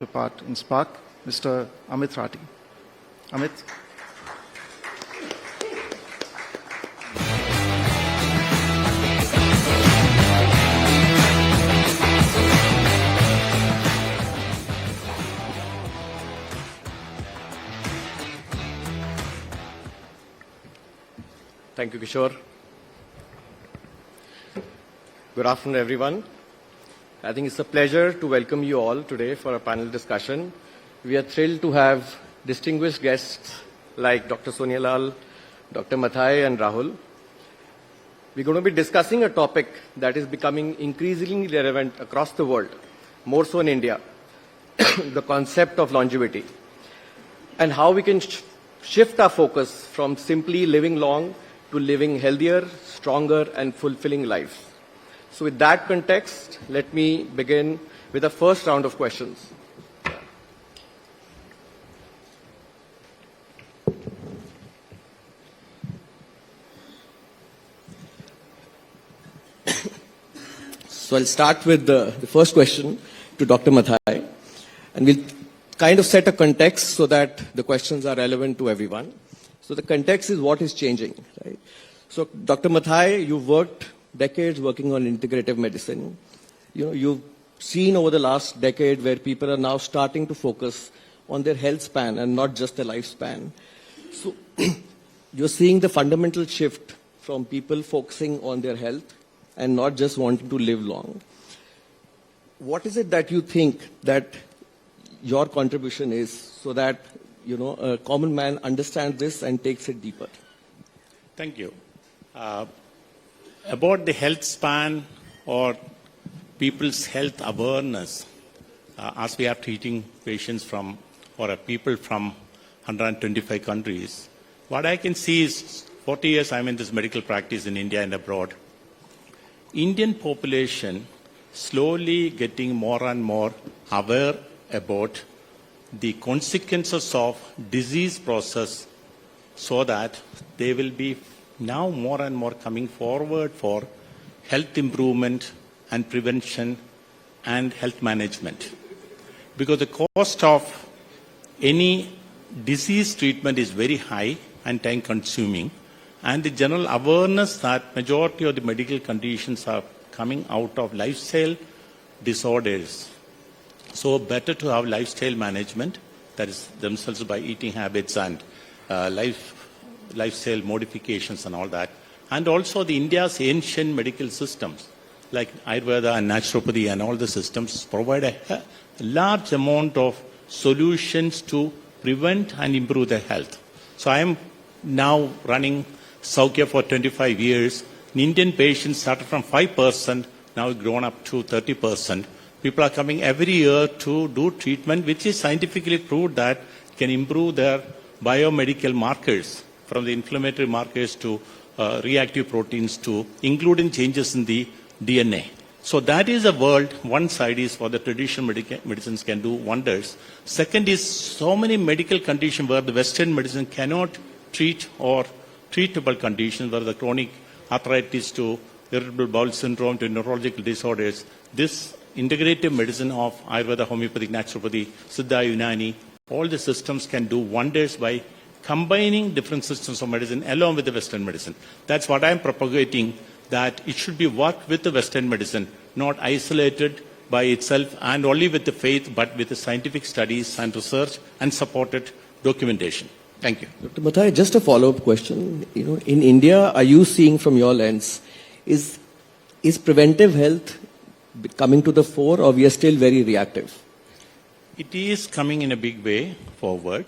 to part in Spark, Mr. Amit Rathi. Amit. Thank you, Kishore. Good afternoon, everyone. I think it's a pleasure to welcome you all today for a panel discussion. We are thrilled to have distinguished guests like Dr. Sonia Lal, Dr. Mathai, and Rahul. We're going to be discussing a topic that is becoming increasingly relevant across the world, more so in India, the concept of longevity, and how we can shift our focus from simply living long to living healthier, stronger, and fulfilling lives. So with that context, let me begin with the first round of questions. So I'll start with the first question to Dr. Mathai, and we'll kind of set a context so that the questions are relevant to everyone. So the context is what is changing, right? So Dr. Mathai, you've worked decades working on integrative medicine. You've seen over the last decade where people are now starting to focus on their health span and not just their lifespan. So you're seeing the fundamental shift from people focusing on their health and not just wanting to live long. What is it that you think that your contribution is so that a common man understands this and takes it deeper? Thank you. About the health span or people's health awareness, as we are treating patients from or people from 125 countries, what I can see is 40 years I'm in this medical practice in India and abroad. Indian population slowly getting more and more aware about the consequences of disease process, so that they will be now more and more coming forward for health improvement and prevention and health management. Because the cost of any disease treatment is very high and time consuming, and the general awareness that majority of the medical conditions are coming out of lifestyle disorders. So better to have lifestyle management, that is themselves by eating habits and lifestyle modifications and all that. And also the India's ancient medical systems like Ayurveda and naturopathy and all the systems provide a large amount of solutions to prevent and improve their health. So I am now running Saukya for 25 years. Indian patients started from 5%, now grown up to 30%. People are coming every year to do treatment which is scientifically proved that can improve their biomedical markers, from the inflammatory markers to reactive proteins to including changes in the DNA. So that is a world. One side is for the traditional medicines can do wonders. Second is so many medical conditions where the Western medicine cannot treat, or treatable conditions where the chronic arthritis to irritable bowel syndrome to neurological disorders. This integrative medicine of Ayurveda, homeopathic, naturopathy, Siddha, Unani, all the systems can do wonders by combining different systems of medicine along with the Western medicine. That's what I'm propagating, that it should be worked with the Western medicine, not isolated by itself and only with the faith, but with the scientific studies and research and supported documentation. Thank you. Dr. Mathai, just a follow-up question. In India, are you seeing from your lens, is preventive health coming to the fore, or we are still very reactive? It is coming in a big way forward.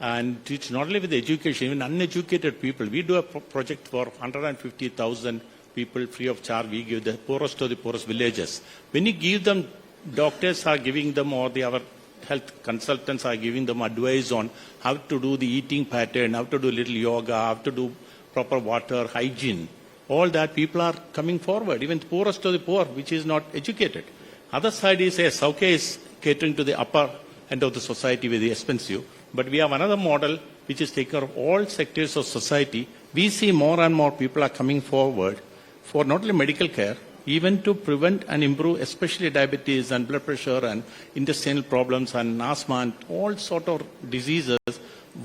And it's not only with education, even uneducated people. We do a project for 150,000 people free of charge. We give the poorest of the poorest villages. When you give them, doctors are giving them, or our health consultants are giving them advice on how to do the eating pattern, how to do little yoga, how to do proper water, hygiene. All that people are coming forward, even the poorest of the poor, which is not educated. Other side is, Saukya is catering to the upper end of the society, very expensive. But we have another model which is taking care of all sectors of society. We see more and more people are coming forward for not only medical care, even to prevent and improve especially diabetes and blood pressure and intestinal problems and asthma and all sort of diseases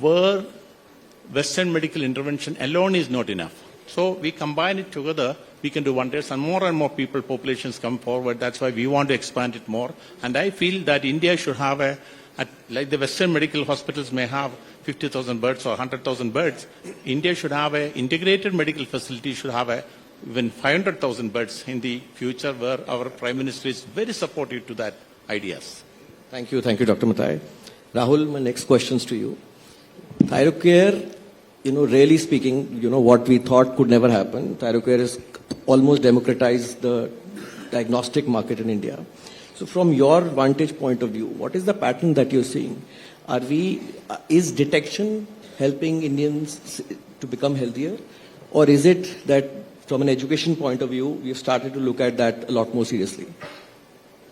where Western medical intervention alone is not enough. So we combine it together, we can do wonders, and more people, populations come forward. That's why we want to expand it more. And I feel that India should have like the Western medical hospitals may have 50,000 beds or 100,000 beds. India should have an integrated medical facility, should have even 500,000 beds in the future, where our Prime Minister is very supportive to that ideas. Thank you, Dr. Mathai. Rahul, my next questions to you. Thyrocare, really speaking, what we thought could never happen. Thyrocare has almost democratized the diagnostic market in India. So from your vantage point of view, what is the pattern that you're seeing? Is detection helping Indians to become healthier? Or is it that from an education point of view, we've started to look at that a lot more seriously?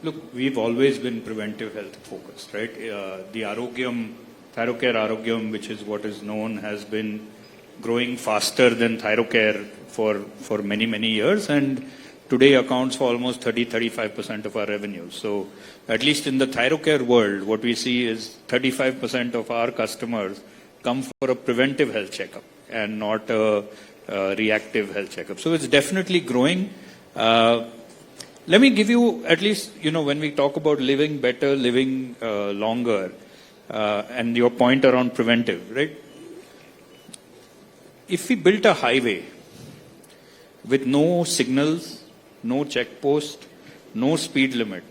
Look, we've always been preventive health focused, right? The Thyrocare Arogyam, which is what is known, has been growing faster than Thyrocare for many, many years, and today accounts for almost 30-35% of our revenue. So at least in the Thyrocare world, what we see is 35% of our customers come for a preventive health checkup and not a reactive health checkup. So it's definitely growing. Let me give you, at least, when we talk about living better, living longer, and your point around preventive, right? If we built a highway with no signals, no checkpost, no speed limit,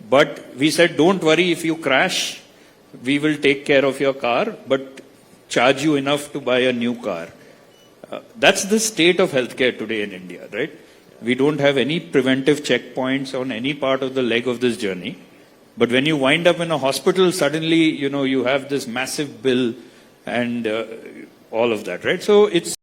but we said, don't worry, if you crash, we will take care of your car, but charge you enough to buy a new car. That's the state of healthcare today in India, right? We don't have any preventive checkpoints on any part of the leg of this journey. But when you wind up in a hospital, suddenly, you have this massive bill and all of that, right? So it's,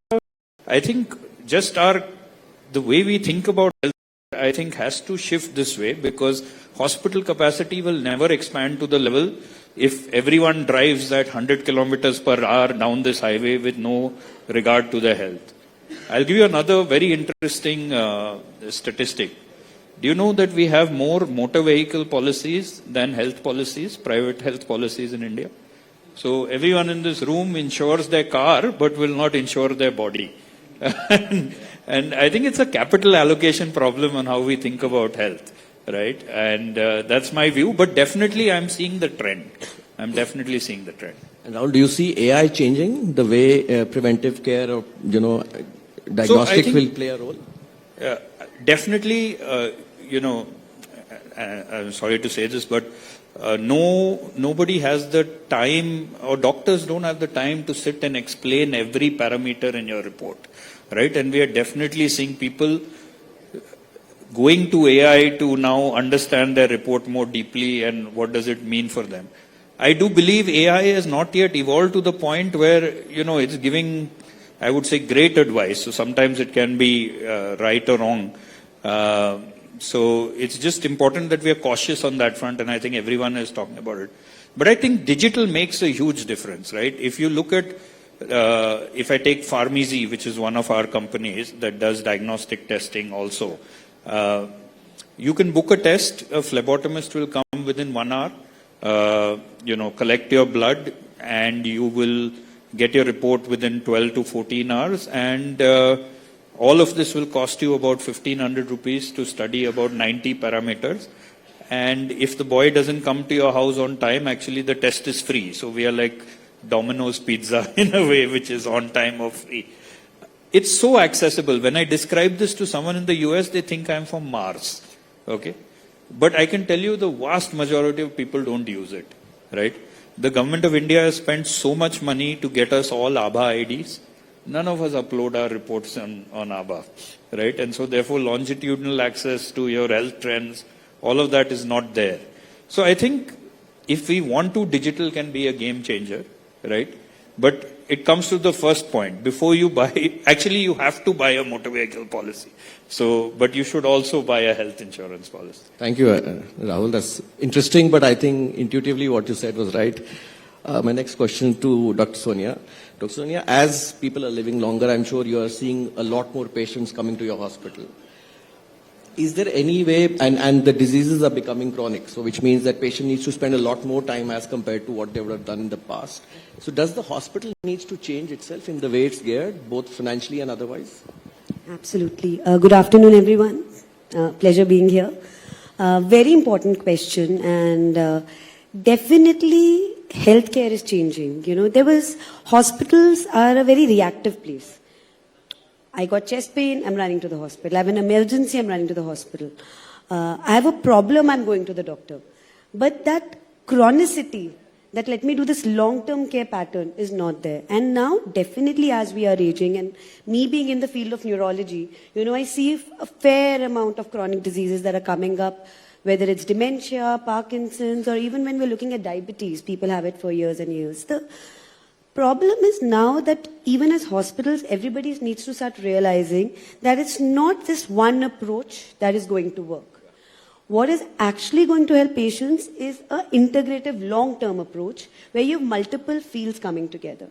I think, just the way we think about health, I think, has to shift this way, because hospital capacity will never expand to the level if everyone drives at 100 kilometers per hour down this highway with no regard to their health. I'll give you another very interesting statistic. Do you know that we have more motor vehicle policies than health policies, private health policies in India? So everyone in this room insures their car, but will not insure their body. And I think it's a capital allocation problem on how we think about health, right? And that's my view, but definitely I'm seeing the trend. I'm definitely seeing the trend. And Rahul, do you see AI changing the way preventive care or, diagnostics will play a role? Definitely, I'm sorry to say this, but nobody has the time, or doctors don't have the time to sit and explain every parameter in your report, right? And we are definitely seeing people going to AI to now understand their report more deeply and what does it mean for them. I do believe AI has not yet evolved to the point where, it's giving, I would say, great advice. So sometimes it can be right or wrong. So it's just important that we are cautious on that front, and I think everyone is talking about it. But I think digital makes a huge difference, right? If you look at, if I take Pharmeasy, which is one of our companies that does diagnostic testing also, you can book a test, a phlebotomist will come within 1 hour, collect your blood, and you will get your report within 12 to 14 hours, and all of this will cost you about 1,500 rupees to study about 90 parameters. And if the boy doesn't come to your house on time, actually the test is free. So we are like Domino's Pizza in a way, which is on time or free. It's so accessible. When I describe this to someone in the US, they think I'm from Mars. Okay? But I can tell you the vast majority of people don't use it, right? The government of India has spent so much money to get us all ABHA IDs. None of us upload our reports on ABHA, right? And so therefore longitudinal access to your health trends, all of that is not there. So I think if we want to, digital can be a game changer, right? But it comes to the first point. Before you buy, actually you have to buy a motor vehicle policy. So, but you should also buy a health insurance policy. Thank you, Rahul. That's interesting, but I think intuitively what you said was right. My next question to Dr. Sonia. Dr. Sonia, as people are living longer, I'm sure you are seeing a lot more patients coming to your hospital. Is there any way, and the diseases are becoming chronic, so which means that patient needs to spend a lot more time as compared to what they would have done in the past. So does the hospital needs to change itself in the way it's geared, both financially and otherwise? Absolutely. Good afternoon, everyone. Pleasure being here. Very important question, and definitely healthcare is changing. You know, hospitals are a very reactive place. I got chest pain, I'm running to the hospital. I have an emergency, I'm running to the hospital. I have a problem, I'm going to the doctor. But that chronicity, that let me do this long-term care pattern is not there. And now, definitely as we are aging, and me being in the field of neurology, you know, I see a fair amount of chronic diseases that are coming up, whether it's dementia, Parkinson's, or even when we're looking at diabetes, people have it for years and years. The problem is now that even as hospitals, everybody needs to start realizing that it's not this one approach that is going to work. What is actually going to help patients is an integrative long-term approach where you have multiple fields coming together.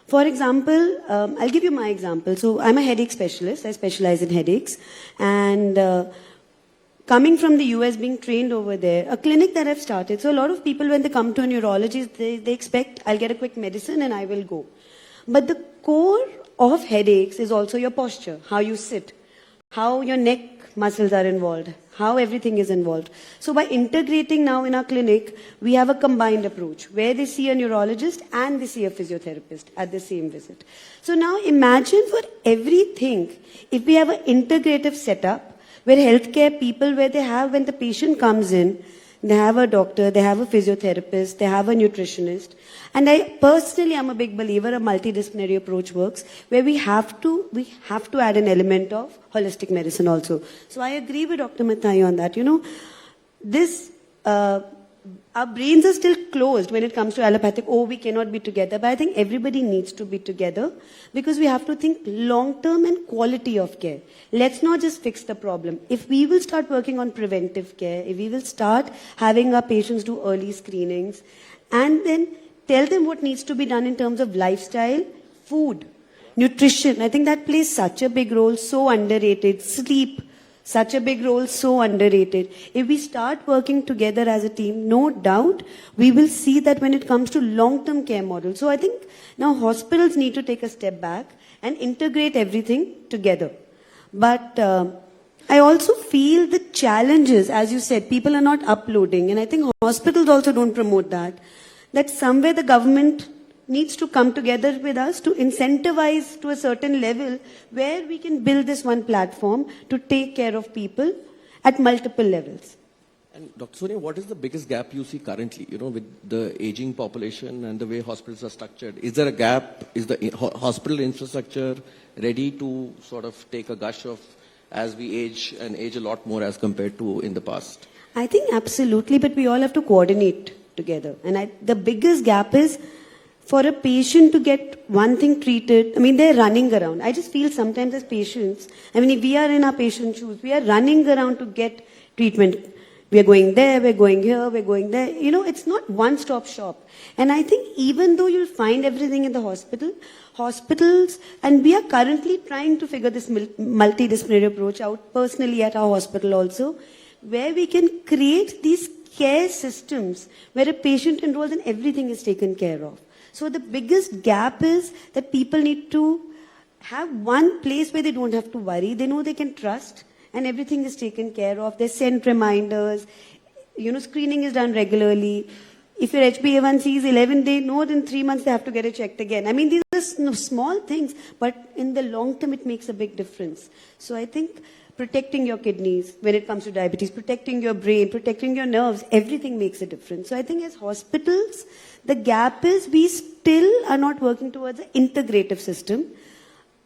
For example, I'll give you my example. So I'm a headache specialist. I specialize in headaches. And coming from the US, being trained over there, a clinic that I've started. So a lot of people, when they come to a neurologist, they expect I'll get a quick medicine and I will go. But the core of headaches is also your posture, how you sit, how your neck muscles are involved, how everything is involved. So by integrating now in our clinic, we have a combined approach where they see a neurologist and they see a physiotherapist at the same visit. So now imagine for everything, if we have an integrative setup, where healthcare people, where they have, when the patient comes in, they have a doctor, they have a physiotherapist, they have a nutritionist. And I personally am a big believer a multidisciplinary approach works, where we have to add an element of holistic medicine also. So I agree with Dr. Mathai on that. You know, our brains are still closed when it comes to allopathic. Oh, we cannot be together. But I think everybody needs to be together because we have to think long-term and quality of care. Let's not just fix the problem. If we will start working on preventive care, if we will start having our patients do early screenings and then tell them what needs to be done in terms of lifestyle, food, nutrition, I think that plays such a big role, so underrated. Sleep, such a big role, so underrated. If we start working together as a team, no doubt, we will see that when it comes to long-term care models. So I think now hospitals need to take a step back and integrate everything together. But I also feel the challenges, as you said, people are not uploading. And I think hospitals also don't promote that somewhere the government needs to come together with us to incentivize to a certain level where we can build this one platform to take care of people at multiple levels. And Dr. Sonia, what is the biggest gap you see currently, you know, with the aging population and the way hospitals are structured? Is there a gap? Is the hospital infrastructure ready to sort of take a gush of as we age and age a lot more as compared to in the past? I think absolutely, but we all have to coordinate together. And the biggest gap is for a patient to get one thing treated. I mean, they're running around. I just feel sometimes as patients, I mean, if we are in our patient's shoes, we are running around to get treatment. We are going there, we're going here, we're going there. You know, it's not one-stop shop. And I think even though you'll find everything in the hospitals, and we are currently trying to figure this multidisciplinary approach out personally at our hospital also, where we can create these care systems where a patient enrolls and everything is taken care of. So the biggest gap is that people need to have one place where they don't have to worry. They know they can trust and everything is taken care of. They send reminders. You know, screening is done regularly. If your HbA1c is 11 days, no, then 3 months they have to get it checked again. I mean, these are small things, but in the long term, it makes a big difference. So I think protecting your kidneys when it comes to diabetes, protecting your brain, protecting your nerves, everything makes a difference. So I think as hospitals, the gap is we still are not working towards an integrative system.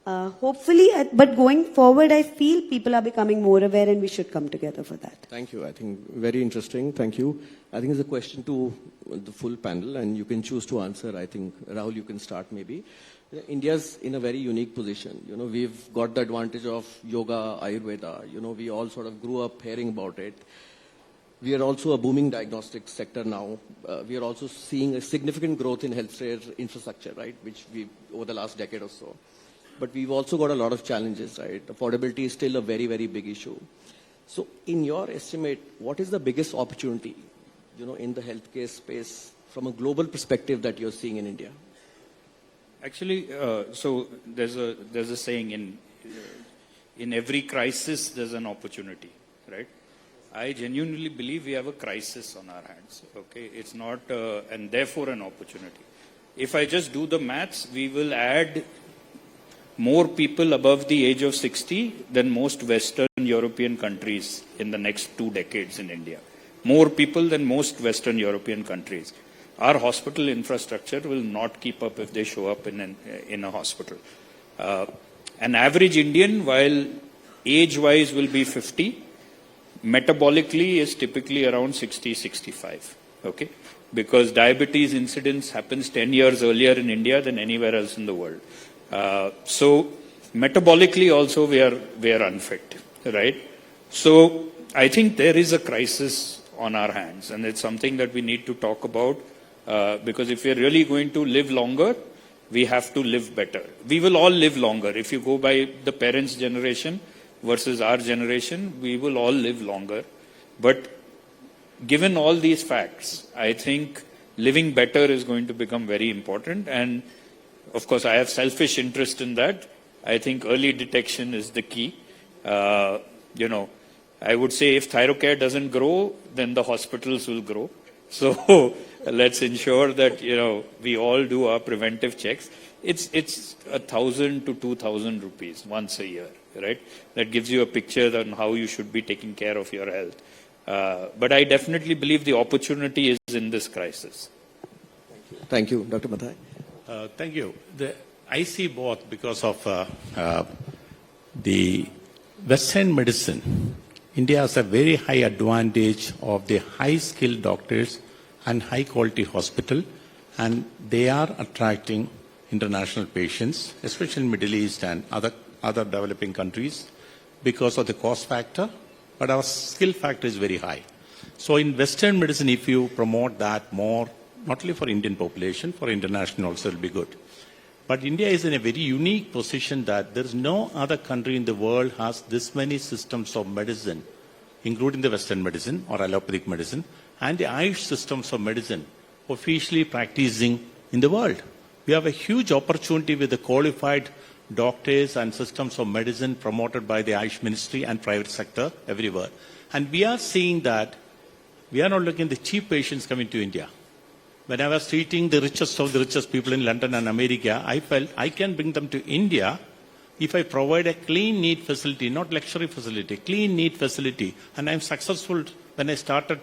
Hopefully, but going forward, I feel people are becoming more aware and we should come together for that. Thank you. I think very interesting. Thank you. I think it's a question to the full panel and you can choose to answer. I think, Rahul, you can start maybe. India's in a very unique position. You know, we've got the advantage of yoga, Ayurveda. You know, we all sort of grew up hearing about it. We are also a booming diagnostic sector now. We are also seeing a significant growth in healthcare infrastructure, right, which we over the last decade or so. But we've also got a lot of challenges, right? Affordability is still a very, very big issue. So in your estimate, what is the biggest opportunity, in the healthcare space from a global perspective that you're seeing in India? Actually, so there's a saying in every crisis there's an opportunity, right? I genuinely believe we have a crisis on our hands. Okay, it's not, and therefore an opportunity. If I just do the maths, we will add more people above the age of 60 than most Western European countries in the next 2 decades in India. More people than most Western European countries. Our hospital infrastructure will not keep up if they show up in a hospital. An average Indian, while age-wise will be 50, metabolically is typically around 60, 65. Okay? Because diabetes incidence happens 10 years earlier in India than anywhere else in the world. So metabolically also we are unfit, right? So I think there is a crisis on our hands, and it's something that we need to talk about, because if we're really going to live longer, we have to live better. We will all live longer. If you go by the parents' generation versus our generation, we will all live longer. But given all these facts, I think living better is going to become very important. And of course, I have selfish interest in that. I think early detection is the key. I would say if Thyrocare doesn't grow, then the hospitals will grow. So let's ensure that, we all do our preventive checks. It's 1,000 to 2,000 rupees once a year, right? That gives you a picture on how you should be taking care of your health. But I definitely believe the opportunity is in this crisis. Thank you, Dr. Mathai. Thank you. I see both because of the Western medicine. India has a very high advantage of the high-skilled doctors and high-quality hospital, and they are attracting international patients, especially in Middle East and other developing countries, because of the cost factor, but our skill factor is very high. So in Western medicine, if you promote that more, not only for Indian population, for international also will be good. But India is in a very unique position that there is no other country in the world has this many systems of medicine, including the Western medicine or allopathic medicine, and the Ayush systems of medicine officially practicing in the world. We have a huge opportunity with the qualified doctors and systems of medicine promoted by the Ayush Ministry and private sector everywhere. And we are seeing that we are not looking at the cheap patients coming to India. When I was treating the richest of the richest people in London and America, I felt I can bring them to India if I provide a clean, neat facility, not luxury facility, clean, neat facility. And I'm successful. When I started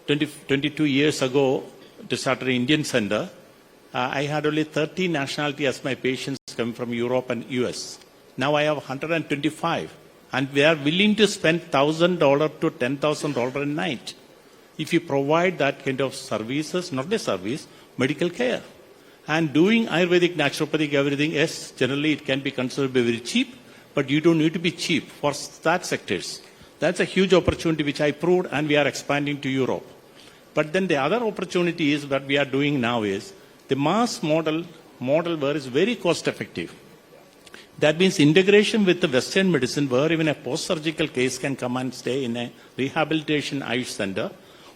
22 years ago to start an Indian center, I had only 30 nationalities as my patients coming from Europe and US. Now I have 125. And we are willing to spend $1,000 to $10,000 a night if you provide that kind of services, not a service, medical care. And doing Ayurvedic, naturopathic, everything, yes, generally it can be considered very cheap, but you don't need to be cheap for that sectors. That's a huge opportunity which I proved, and we are expanding to Europe. But then the other opportunity is what we are doing now is the mass model where is very cost effective. That means integration with the Western medicine where even a post-surgical case can come and stay in a rehabilitation Ayush center,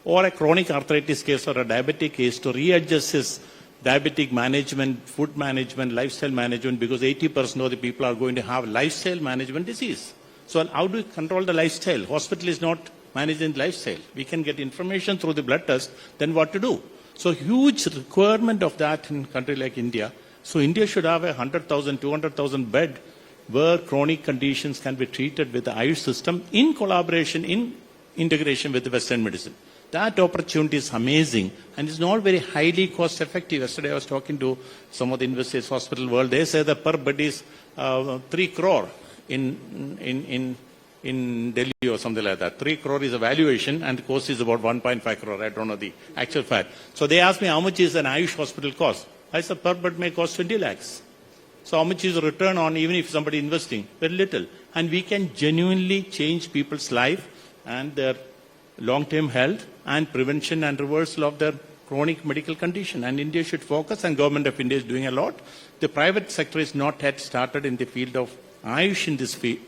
or a chronic arthritis case or a diabetic case to readjust his diabetic management, food management, lifestyle management, because 80% of the people are going to have lifestyle management disease. So how do we control the lifestyle? Hospital is not managing lifestyle. We can get information through the blood test, then what to do? So huge requirement of that in a country like India. So India should have 100,000, 200,000 bed where chronic conditions can be treated with the Ayush system in collaboration, in integration with the Western medicine. That opportunity is amazing, and it's not very highly cost effective. Yesterday I was talking to some of the investors hospital world. They say that per bed is 3 crore in Delhi or something like that. 3 crore is a valuation, and the cost is about 1.5 crore. I don't know the actual fact. So they asked me how much is an Ayush hospital cost. I said per bed may cost 20 lakhs. So how much is the return on even if somebody investing? Very little. And we can genuinely change people's life and their long-term health and prevention and reversal of their chronic medical condition. And India should focus, and government of India is doing a lot. The private sector is not yet started in the field of Ayush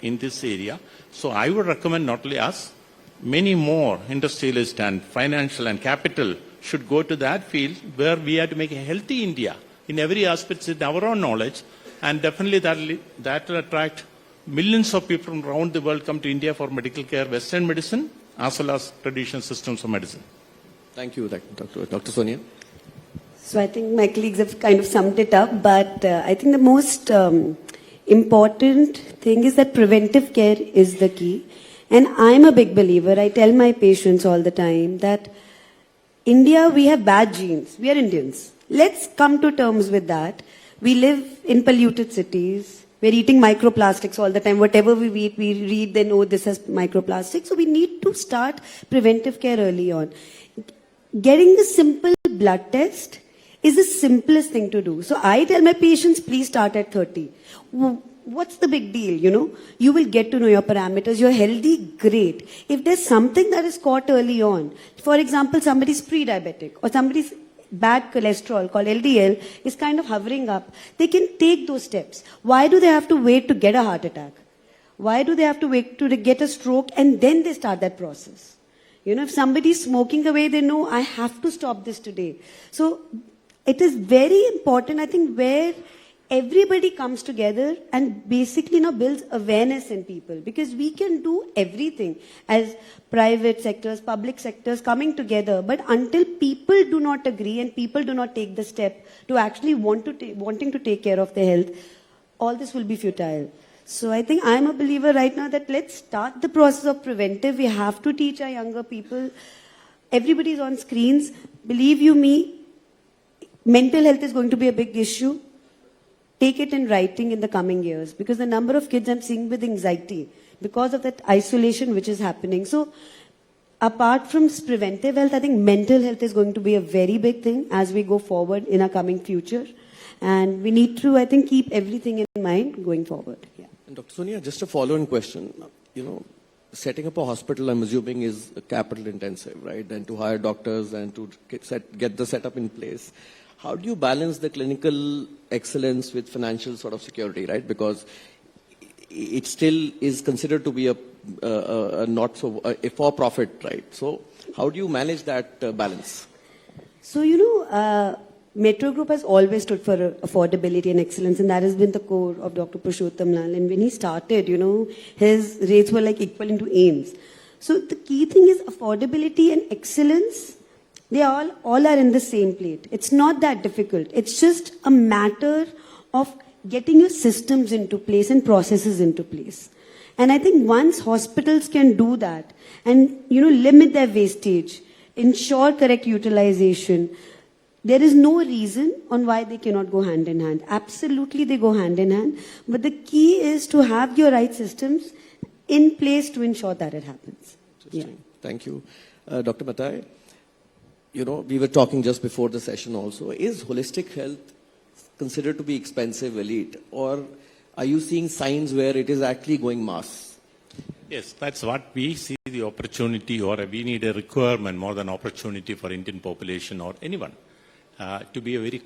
in this area. So I would recommend not only us, many more industrialists and financial and capital should go to that field where we have to make a healthy India in every aspect in our own knowledge, and definitely that will attract millions of people from around the world come to India for medical care, Western medicine, as well as traditional systems of medicine. Thank you, Dr. Sonia. So I think my colleagues have kind of summed it up, but I think the most important thing is that preventive care is the key. And I'm a big believer, I tell my patients all the time that India, we have bad genes. We are Indians. Let's come to terms with that. We live in polluted cities. We're eating microplastics all the time. Whatever we eat, we read, they know this has microplastics. So we need to start preventive care early on. Getting a simple blood test is the simplest thing to do. So I tell my patients, please start at 30. What's the big deal, you know? You will get to know your parameters. You're healthy, great. If there's something that is caught early on, for example, somebody's pre-diabetic or somebody's bad cholesterol called LDL is kind of hovering up, they can take those steps. Why do they have to wait to get a heart attack? Why do they have to wait to get a stroke and then they start that process? You know, if somebody's smoking away, they know I have to stop this today. So it is very important, I think, where everybody comes together and basically now builds awareness in people, because we can do everything as private sectors, public sectors coming together, but until people do not agree and people do not take the step to actually wanting to take care of their health, all this will be futile. So I think I'm a believer right now that let's start the process of preventive. We have to teach our younger people. Everybody's on screens. Believe you me, mental health is going to be a big issue. Take it in writing in the coming years, because the number of kids I'm seeing with anxiety because of that isolation which is happening. So apart from preventive health, I think mental health is going to be a very big thing as we go forward in our coming future. And we need to, I think, keep everything in mind going forward. Yeah. And Dr. Sonia, just a follow-on question. You know, setting up a hospital, I'm assuming, is capital intensive, right? And to hire doctors and to get the setup in place. How do you balance the clinical excellence with financial sort of security, right? Because it still is considered to be a for-profit, right? So how do you manage that balance? So, you know, Metro Group has always stood for affordability and excellence, and that has been the core of Dr. Purushottam Lal. And when he started, you know, his rates were like equivalent to AIIMS. So the key thing is affordability and excellence. They all are in the same plate. It's not that difficult. It's just a matter of getting your systems into place and processes into place. And I think once hospitals can do that and, you know, limit their wastage, ensure correct utilization, there is no reason on why they cannot go hand in hand. Absolutely, they go hand in hand. But the key is to have your right systems in place to ensure that it happens. Interesting. Yeah. Thank you. Dr. Mathai, you know, we were talking just before the session also. Is holistic health considered to be expensive, elite? Or are you seeing signs where it is actually going mass? Yes, that's what we see the opportunity, or we need a requirement more than opportunity for Indian population or anyone. To be a very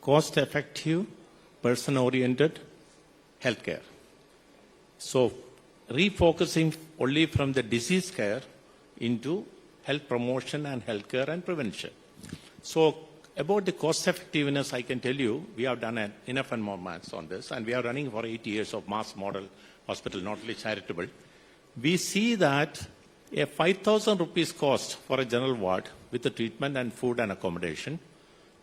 cost-effective, person-oriented healthcare. So, refocusing only from the disease care into health promotion and healthcare and prevention. So, about the cost-effectiveness, I can tell you, we have done enough and more maths on this, and we are running for 8 years of mass model hospital, not only charitable. We see that a 5,000 rupees cost for a general ward with the treatment and food and accommodation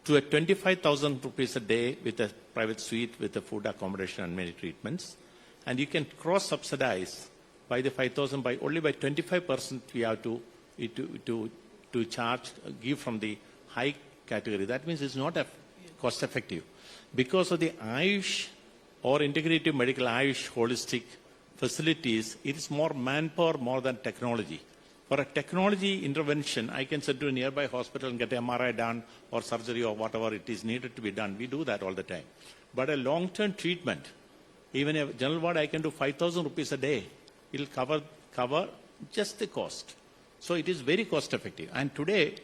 to a 25,000 rupees a day with a private suite with the food, accommodation and many treatments. And you can cross-subsidize by the 5,000 by only by 25% we have to charge, give from the high category. That means it's not cost-effective. Because of the Ayush or integrative medical Ayush holistic facilities, it is more manpower more than technology. For a technology intervention, I can send to a nearby hospital and get MRI done or surgery or whatever it is needed to be done. We do that all the time. But a long-term treatment, even a general ward, I can do 5,000 rupees a day. It will cover just the cost. So it is very cost effective. And today,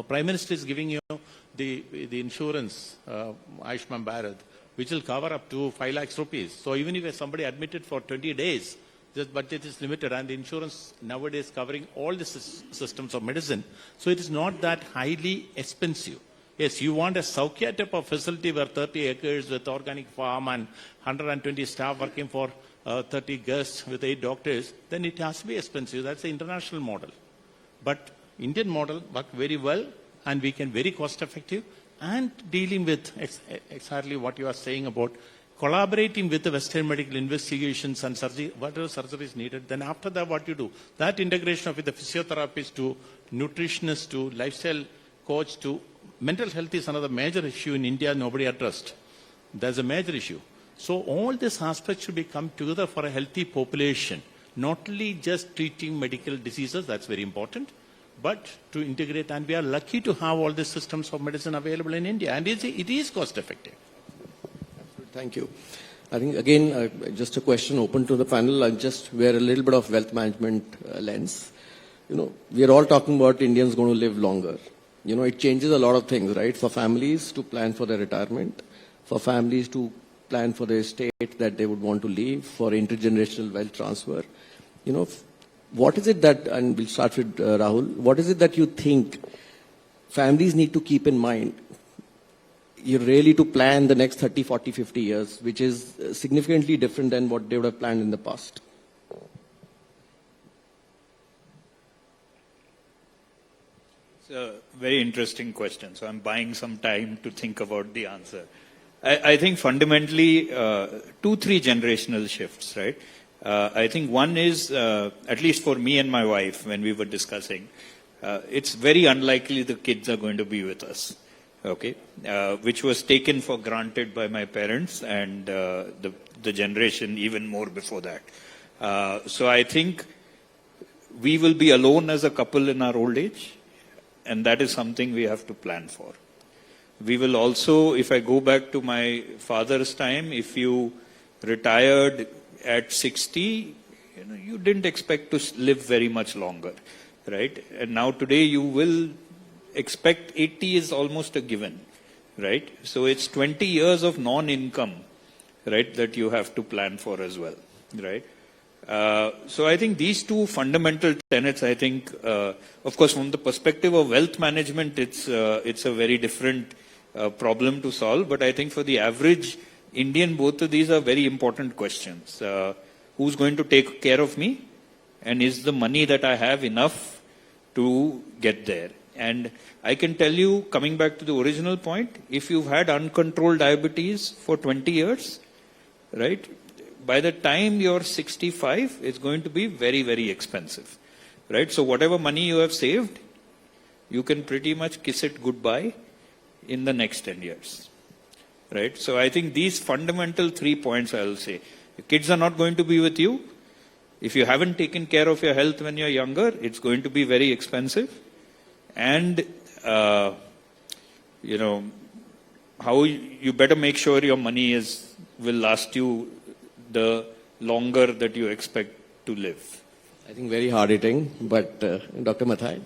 Prime Minister is giving you the insurance, Ayushman Bharat, which will cover up to 5 lakhs rupees. So even if somebody admitted for 20 days, The budget is limited, and insurance nowadays covering all the systems of medicine. So it is not that highly expensive. Yes, you want a Saukya type of facility where 30 acres with organic farm and 120 staff working for 30 guests with 8 doctors, then it has to be expensive. That's the international model. But Indian model worked very well, and we can very cost effective, and dealing with exactly what you are saying about collaborating with the Western medical investigations and surgery, whatever surgery is needed. Then after that, what you do? That integration of with the physiotherapist to nutritionist to lifestyle coach to mental health is another major issue in India nobody addressed. There's a major issue. So all these aspects should be come together for a healthy population, not only just treating medical diseases, that's very important, but to integrate. And we are lucky to have all the systems of medicine available in India, and it is cost effective. Thank you. I think, again, just a question open to the panel. I'll just wear a little bit of wealth management lens. You know, we are all talking about Indians going to live longer. You know, it changes a lot of things, right? For families to plan for their retirement, for families to plan for the estate that they would want to leave, for intergenerational wealth transfer. You know, what is it that, and we'll start with Rahul, what is it that you think families need to keep in mind you really to plan the next 30, 40, 50 years, which is significantly different than what they would have planned in the past? It's a very interesting question. So I'm buying some time to think about the answer. I think fundamentally 2-3 generational shifts, right? I think one is, at least for me and my wife, when we were discussing, it's very unlikely the kids are going to be with us. Okay, which was taken for granted by my parents and the generation even more before that. So I think we will be alone as a couple in our old age, and that is something we have to plan for. We will also, if I go back to my father's time, if you retired at 60, you know, you didn't expect to live very much longer, right? And now today you will expect 80 is almost a given, right? So it's 20 years of non-income, right, that you have to plan for as well, right? So I think these two fundamental tenets, I think, of course, from the perspective of wealth management, it's a very different problem to solve. But I think for the average Indian, both of these are very important questions. Who's going to take care of me? And is the money that I have enough to get there? And I can tell you, coming back to the original point, if you've had uncontrolled diabetes for 20 years, right, by the time you're 65, it's going to be very, very expensive, right? So whatever money you have saved, you can pretty much kiss it goodbye in the next 10 years, right? So I think these fundamental 3 points I will say. Your kids are not going to be with you. If you haven't taken care of your health when you're younger, it's going to be very expensive. And, you know, how you better make sure your money will last you the longer that you expect to live. I think very hard hitting, but Dr. Mathai?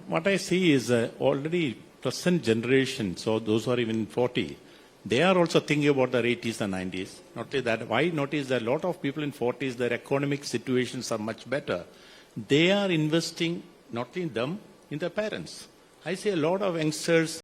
What I see is already present generation, so those who are even 40, they are also thinking about their 80s and 90s. Not only that, why notice that a lot of people in 40s, their economic situations are much better. They are investing not in them, in their parents. I see a lot of youngsters,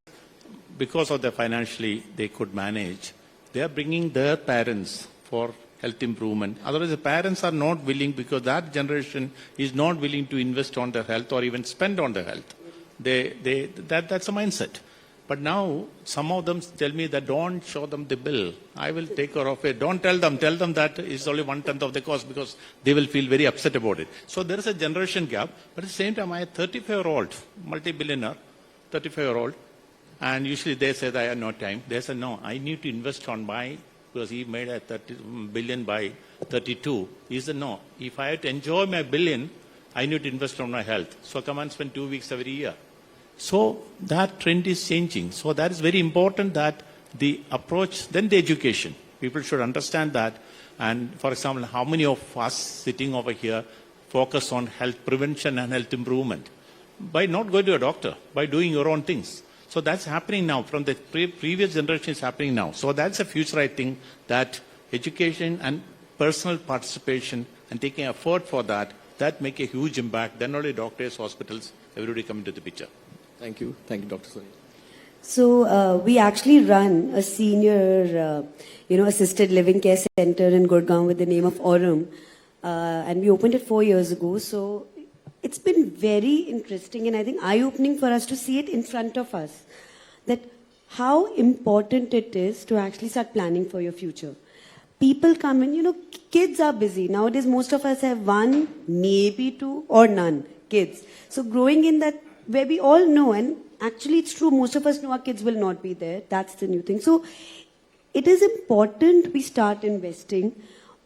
because of their financially they could manage, they are bringing their parents for health improvement. Otherwise, the parents are not willing, because that generation is not willing to invest on their health or even spend on their health. That's a mindset. But now, some of them tell me that don't show them the bill. I will take care of it. Don't tell them. Tell them that it's only 1/10 of the cost, because they will feel very upset about it. So there is a generation gap. But at the same time, I have a 35-year-old, multi-billionaire, 35-year-old, and usually they say that I have no time. They say, no, I need to invest on my, because he made a 30 billion by 32. He said, no, if I have to enjoy my billion, I need to invest on my health. So come and spend 2 weeks every year. So that trend is changing. So that is very important, that the approach, then the education. People should understand that. And for example, how many of us sitting over here focus on health prevention and health improvement? By not going to a doctor, by doing your own things. So that's happening now. From the previous generation, is happening now. So that's a future, I think, that education and personal participation and taking effort for that, that make a huge impact. Then only doctors, hospitals, everybody come into the picture. Thank you, Dr. Sunil. So we actually run a senior, assisted living care center in Gurgaon with the name of Aurum, and we opened it 4 years ago. So it's been very interesting and I think eye-opening for us to see it in front of us, that how important it is to actually start planning for your future. People come in, kids are busy. Nowadays, most of us have one, maybe two, or none kids. So growing in that, where we all know, and actually it's true, most of us know our kids will not be there. That's the new thing. So it is important we start investing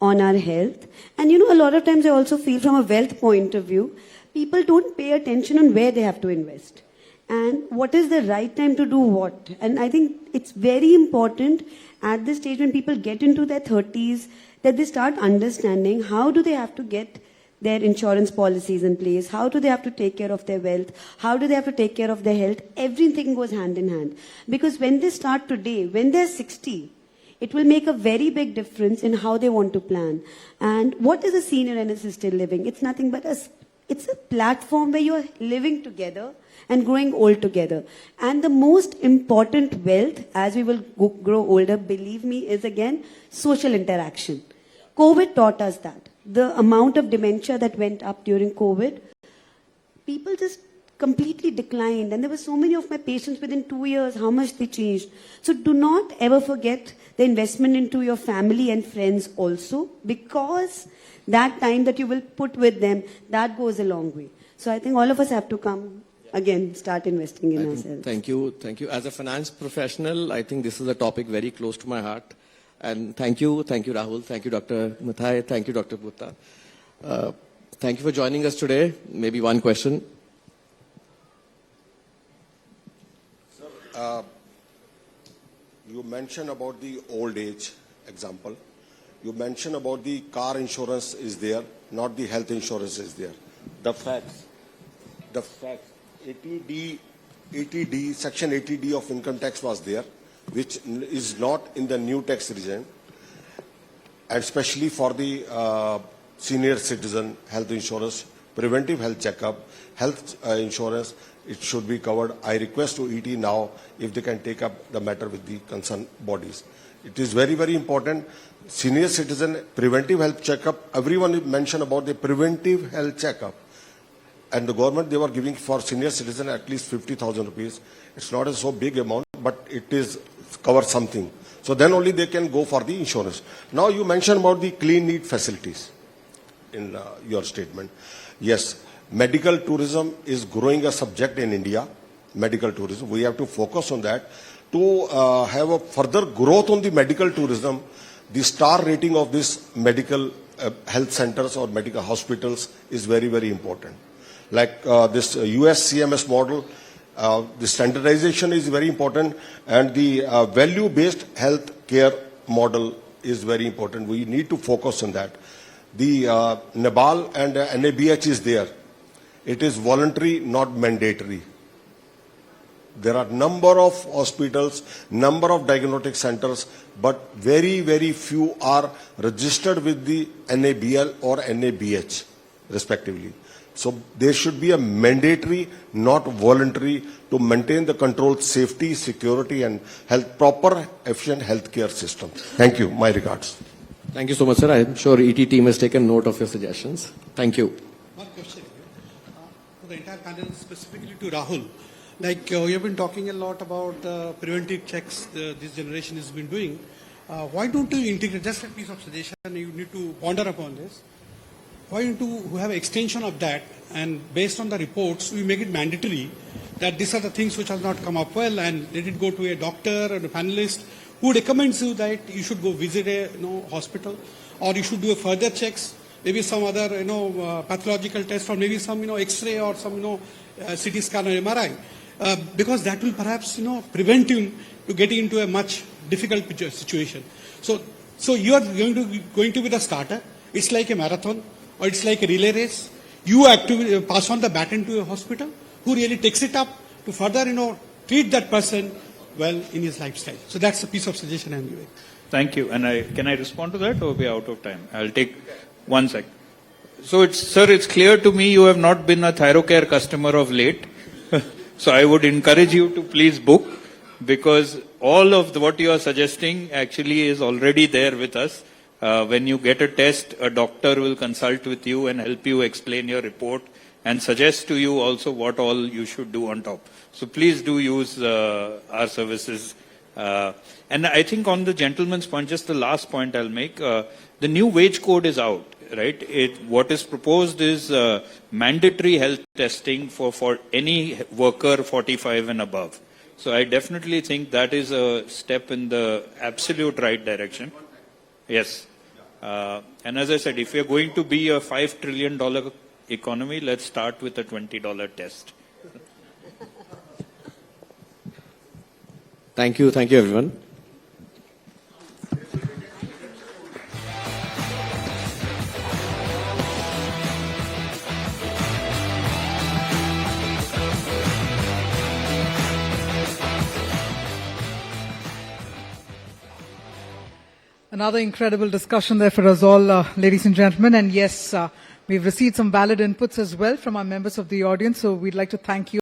on our health. And a lot of times I also feel from a wealth point of view, people don't pay attention on where they have to invest. And what is the right time to do what? And I think it's very important at this stage when people get into their 30s that they start understanding how do they have to get their insurance policies in place, how do they have to take care of their wealth, how do they have to take care of their health. Everything goes hand in hand. Because when they start today, when they're 60, it will make a very big difference in how they want to plan. And what is a senior and assisted living? It's nothing but it's a platform where you're living together and growing old together. And the most important wealth, as we will grow older, believe me, is again, social interaction. COVID taught us that. The amount of dementia that went up during COVID, people just completely declined. And there were so many of my patients within 2 years, how much they changed. So do not ever forget the investment into your family and friends also, because that time that you will put with them, that goes a long way. So I think all of us have to come again, start investing in ourselves. Thank you. As a finance professional, I think this is a topic very close to my heart. And thank you, Rahul. Thank you, Dr. Mathai. Thank you, Dr. Gupta. Thank you for joining us today. Maybe one question. Sir, you mentioned about the old age example. You mentioned about the car insurance is there, not the health insurance is there. The facts, 80D, section 80D of income tax was there, which is not in the new tax regime, and especially for the senior citizen health insurance, preventive health checkup, health insurance, it should be covered. I request to ET now if they can take up the matter with the concerned bodies. It is very, very important. Senior citizen preventive health checkup, everyone mentioned about the preventive health checkup. And the government, they were giving for senior citizen at least 50,000 rupees. It's not a so big amount, but it is cover something. So then only they can go for the insurance. Now you mentioned about the clean need facilities in your statement. Yes, medical tourism is growing a subject in India. Medical tourism, we have to focus on that. To have a further growth on the medical tourism, the star rating of this medical health centers or medical hospitals is very, very important. Like this US CMS model, the standardization is very important, and the value-based health care model is very important. We need to focus on that. The NABAL and NABH is there. It is voluntary, not mandatory. There are number of hospitals, number of diagnostic centers, but very, very few are registered with the NABL or NABH, respectively. So there should be a mandatory, not voluntary, to maintain the controlled safety, security, and health, proper, efficient healthcare system. Thank you. My regards. Thank you so much, sir. I'm sure ET team has taken note of your suggestions. Thank you. One question for the entire panel, specifically to Rahul. Like you have been talking a lot about preventive checks this generation has been doing. Why don't you integrate, just a piece of suggestion, you need to ponder upon this. Why don't you have an extension of that, and based on the reports, we make it mandatory that these are the things which have not come up well, and let it go to a doctor or a panelist who recommends you that you should go visit a hospital, or you should do a further checks, maybe some other pathological test, or maybe some X-ray or some CT scan or MRI, because that will perhaps prevent you to getting into a much difficult situation. So you are going to be the starter. It's like a marathon, or it's like a relay race. You actively pass on the baton to a hospital who really takes it up to further, treat that person well in his lifestyle. So that's a piece of suggestion I'm giving. Thank you. And can I respond to that or are we out of time? I'll take 1 sec. So sir, it's clear to me you have not been a ThyroCare customer of late. So I would encourage you to please book, because all of what you are suggesting actually is already there with us. When you get a test, a doctor will consult with you and help you explain your report and suggest to you also what all you should do on top. So please do use our services. And I think on the gentleman's point, just the last point I'll make, the new wage code is out, right? What is proposed is mandatory health testing for any worker 45 and above. So I definitely think that is a step in the absolute right direction. Yes. And as I said, if you're going to be a $5 trillion economy, let's start with a $20 test. Thank you everyone. Another incredible discussion there for us all, ladies and gentlemen. And yes, we've received some valid inputs as well from our members of the audience. So we'd like to thank you.